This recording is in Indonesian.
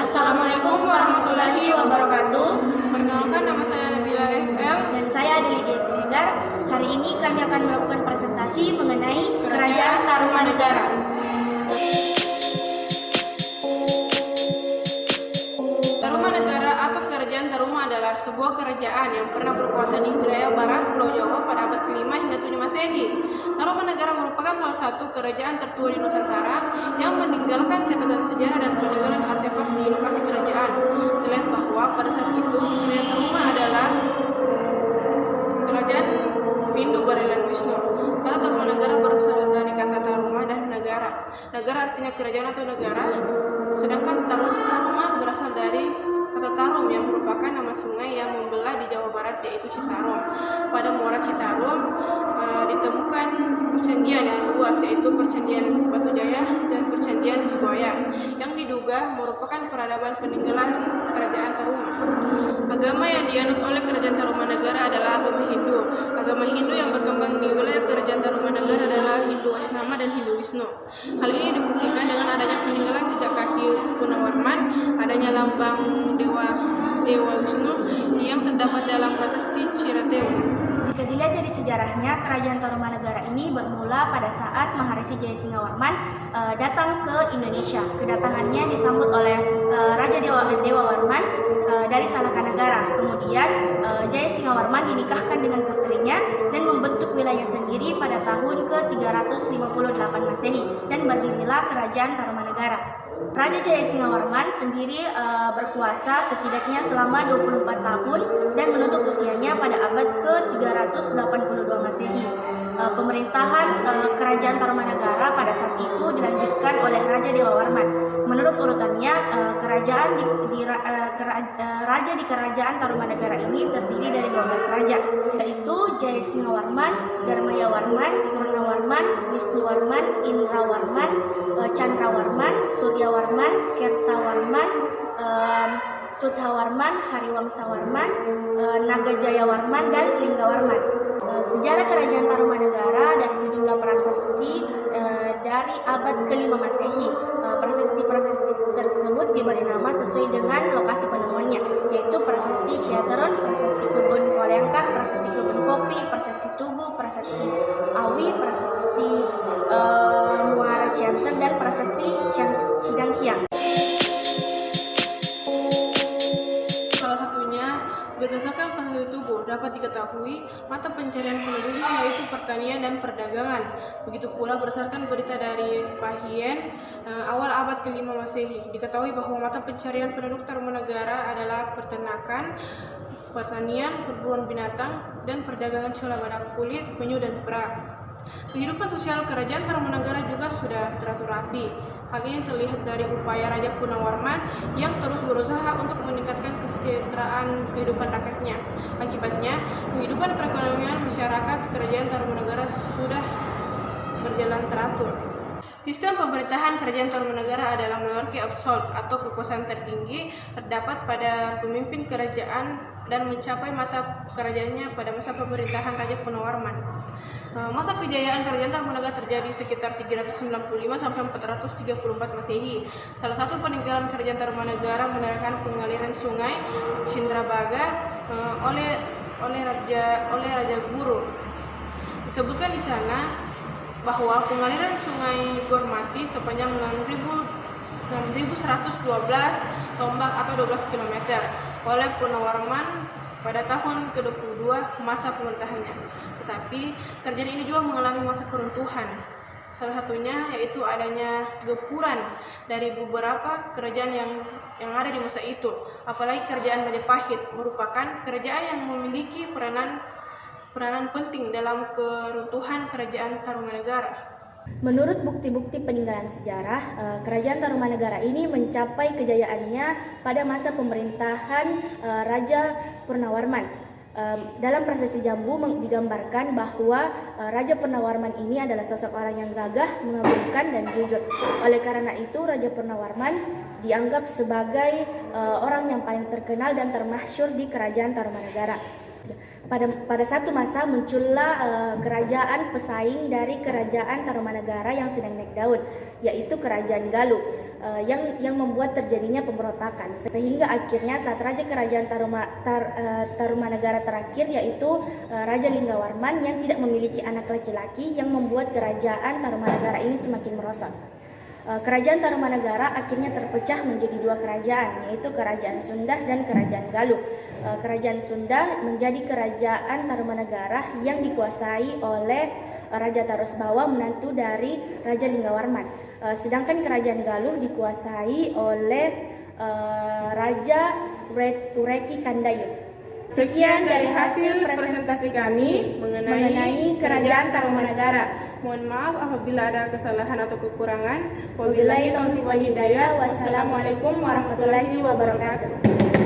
Assalamualaikum warahmatullahi wabarakatuh. Perkenalkan, nama saya Nabila SL. Dan saya Adelia Siregar. Hari ini kami akan melakukan presentasi mengenai Kerajaan Tarumanegara. Tarumanegara atau Kerajaan Taruma adalah sebuah kerajaan yang pernah berkuasa di wilayah barat Pulau Jawa pada abad ke-5 hingga 7 Masehi. Tarumanegara merupakan salah satu kerajaan tertua di Nusantara yang meninggalkan catatan sejarah dan peninggalan artefak di lokasi kerajaan. Terlihat bahwa pada saat itu Kerajaan Taruma adalah kerajaan Hindu Barilan Wisnu. Kata Tarumanegara berasal dari kata Taruma dan negara. Negara artinya kerajaan atau negara, sedangkan Taruma berasal dari kata Tarum yang merupakan nama sungai yang membelah di Jawa Barat, yaitu Citarum. Pada muara Citarum ditemukan percandian yang luas, yaitu Percandian Batu Jaya dan Percandian Cibuaya, yang diduga merupakan peradaban peninggalan Kerajaan Taruma. Agama yang dianut oleh Kerajaan Tarumanegara adalah agama Hindu. Agama Hindu yang berkembang di wilayah Kerajaan Tarumanegara adalah Hindu Vaishnava dan Hindu Wisnu. Hal ini dibuktikan dengan adanya peninggalan jejak kaki Punawarman, adanya lambang Dewa Wisnu yang terdapat dalam prasasti Cirateum. Jika dilihat dari sejarahnya, Kerajaan Tarumanegara ini bermula pada saat Maharesi Jayasingawarman datang ke Indonesia. Kedatangannya disambut oleh Raja Dewa Warman dari Salakanagara. Kemudian Jayasingawarman dinikahkan dengan putrinya dan membentuk wilayah sendiri pada tahun ke-358 Masehi dan berdirilah Kerajaan Tarumanegara. Raja Jayasingawarman sendiri berkuasa setidaknya selama 24 tahun dan menutup usianya pada abad ke-382 Masehi. Pemerintahan Kerajaan Tarumanegara pada saat itu dilanjutkan oleh Raja Dewa Warman. Menurut urutannya, raja di Kerajaan Tarumanegara ini terdiri dari 12 raja, yaitu Jayasingawarman, Dharmayawarman, Purnawarman, Wisnuwarman, Indrawarman, Candrawarman, Suryawarman, Kertawarman, Sudhawarman, Hariwangsawarman, Nagajayawarman, dan Linggawarman. Sejarah Kerajaan Tarumanegara dari sejumlah prasasti dari abad ke-5 Masehi. Prasasti-prasasti tersebut diberi nama sesuai dengan lokasi penemuannya, yaitu Prasasti Ciateron, Prasasti Kebun Koleangkat, Prasasti Kebun Kopi, Prasasti Tugu, Prasasti Awi, Prasasti Muara Cianten, dan Prasasti Cidanghiang. Berdasarkan prasasti Tugu, dapat diketahui mata pencarian penduduknya yaitu pertanian dan perdagangan. Begitu pula berdasarkan berita dari Pahien awal abad ke-5 Masehi, diketahui bahwa mata pencarian penduduk Tarumanegara adalah peternakan, pertanian, perburuan binatang, dan perdagangan cola badak kulit, penyu, dan perak. Kehidupan sosial Kerajaan Tarumanegara juga sudah teratur rapi. Hal ini terlihat dari upaya Raja Punawarman yang terus berusaha untuk meningkatkan kesejahteraan kehidupan rakyatnya. Akibatnya, kehidupan perekonomian masyarakat Kerajaan Tarumanegara sudah berjalan teratur. Sistem pemerintahan Kerajaan Tarumanegara adalah monarki absolut atau kekuasaan tertinggi terdapat pada pemimpin kerajaan dan mencapai mata kerajaannya pada masa pemerintahan Raja Punawarman. Masa kejayaan Kerajaan Tarumanegara terjadi sekitar 395 sampai 434 Masehi. Salah satu peninggalan Kerajaan Tarumanegara menerangkan pengaliran sungai Cindrabaga oleh Raja Guru. Disebutkan di sana bahwa pengaliran sungai Gormati sepanjang 6.112 tombak atau 12 km oleh Punawarman pada tahun ke-22 masa pemerintahannya. Tetapi kerajaan ini juga mengalami masa keruntuhan. Salah satunya yaitu adanya gempuran dari beberapa kerajaan yang ada di masa itu. Apalagi Kerajaan Majapahit merupakan kerajaan yang memiliki peranan penting dalam keruntuhan Kerajaan Tarumanegara. Menurut bukti-bukti peninggalan sejarah, Kerajaan Tarumanegara ini mencapai kejayaannya pada masa pemerintahan Raja Purnawarman. Dalam prasasti Jambu digambarkan bahwa Raja Purnawarman ini adalah sosok orang yang gagah, mengagumkan, dan jujur. Oleh karena itu, Raja Purnawarman dianggap sebagai orang yang paling terkenal dan termasyhur di Kerajaan Tarumanegara. Pada satu masa muncullah kerajaan pesaing dari Kerajaan Tarumanegara yang sedang naik daun, yaitu Kerajaan Galuh. yang membuat terjadinya pemberontakan, sehingga akhirnya saat Raja Kerajaan Tarumanagara terakhir, yaitu Raja Linggawarman yang tidak memiliki anak laki-laki, yang membuat kerajaan Tarumanagara ini semakin merosot. Kerajaan Tarumanagara akhirnya terpecah menjadi dua kerajaan, yaitu Kerajaan Sunda dan Kerajaan Galuh. Kerajaan Sunda menjadi Kerajaan Tarumanagara yang dikuasai oleh Raja Tarusbawa, menantu dari Raja Linggawarman. Sedangkan Kerajaan Galuh dikuasai oleh Raja Ureki Kandayun. Sekian dari hasil presentasi kami mengenai Kerajaan Tarumanagara. Mohon maaf apabila ada kesalahan atau kekurangan. Wabillahi taufiq wal hidayah. Wassalamualaikum warahmatullahi wabarakatuh.